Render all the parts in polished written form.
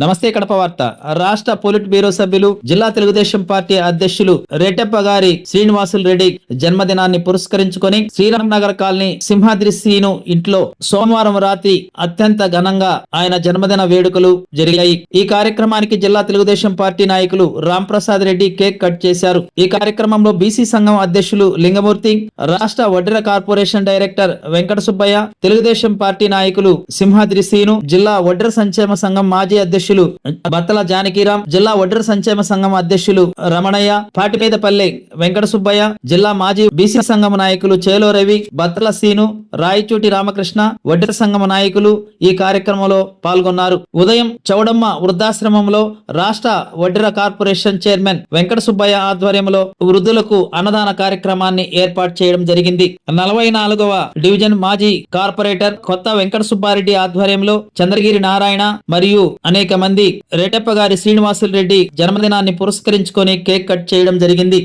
నమస్తే కడప వార్త. రాష్ట్ర పొలిట్ బ్యూరో సభ్యులు జిల్లా తెలుగుదేశం పార్టీ అధ్యక్షులు రెడ్డప్ప గారి శ్రీనివాసులు రెడ్డి జన్మదినాన్ని పురస్కరించుకొని శ్రీరామ్ నగర్ కాలనీ సింహాద్రి శ్రీను ఇంట్లో సోమవారం రాత్రి అత్యంత ఘనంగా ఆయన జన్మదిన వేడుకలు జరిగాయి. ఈ కార్యక్రమానికి జిల్లా తెలుగుదేశం పార్టీ నాయకులు రామ్ ప్రసాద్ రెడ్డి కేక్ కట్ చేశారు. ఈ కార్యక్రమంలో బీసీ సంఘం అధ్యక్షులు లింగమూర్తి, రాష్ట్ర Vaddera corporation director Venkata Subbaiah, Telugu Desam party నాయకులు సింహాద్రి శ్రీను, జిల్లా వడ్డెర సంక్షేమ సంఘం మాజీ అధ్యక్షులు బత్తల జానకిరాం, జిల్లా వడ్డెర సంక్షేమ సంఘం అధ్యక్షులు రమణయ్య, పాటిపేదపల్లి వెంకట సుబ్బయ్య, జిల్లా మాజీ బీసీ సంఘం నాయకులు చేలో రవి, బత్తల సీను, రాయచూటి రామకృష్ణ, వడ్డెర సంఘం నాయకులు ఈ కార్యక్రమంలో పాల్గొన్నారు. ఉదయం చౌడమ్మ వృద్ధాశ్రమంలో రాష్ట్ర వడ్డెర కార్పొరేషన్ చైర్మన్ వెంకట సుబ్బయ్య ఆధ్వర్యంలో వృద్ధులకు అన్నదాన కార్యక్రమాన్ని ఏర్పాటు చేయడం జరిగింది. 44వ డివిజన్ మాజీ కార్పొరేటర్ కొత్త వెంకట సుబ్బారెడ్డి ఆధ్వర్యంలో చంద్రగిరి నారాయణ మరియు అనేక మంది రెడ్డప్ప గారి శ్రీనివాసులు రెడ్డి జన్మదినాన్ని పురస్కరించుకొని కేక్ కట్ చేయడం జరిగింది.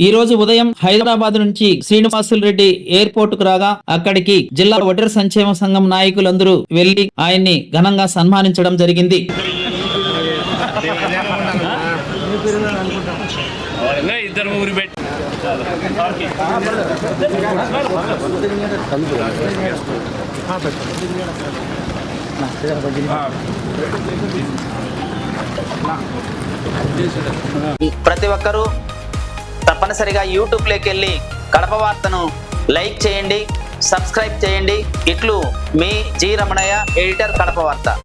ఈ రోజు ఉదయం హైదరాబాద్ నుంచి శ్రీనివాసులు రెడ్డి ఎయిర్పోర్ట్ కు రాగా అక్కడికి జిల్లా వడ్డెర సంక్షేమ సంఘం నాయకులందరూ వెళ్లి ఆయన్ని ఘనంగా సన్మానించడం జరిగింది. ప్రతి ఒక్కరూ తప్పనిసరిగా యూట్యూబ్ లోకి వెళ్ళి కడప వార్తను లైక్ చేయండి, సబ్స్క్రైబ్ చేయండి. ఇట్లు మీ జి రమణయ్య, ఎడిటర్, కడప వార్త.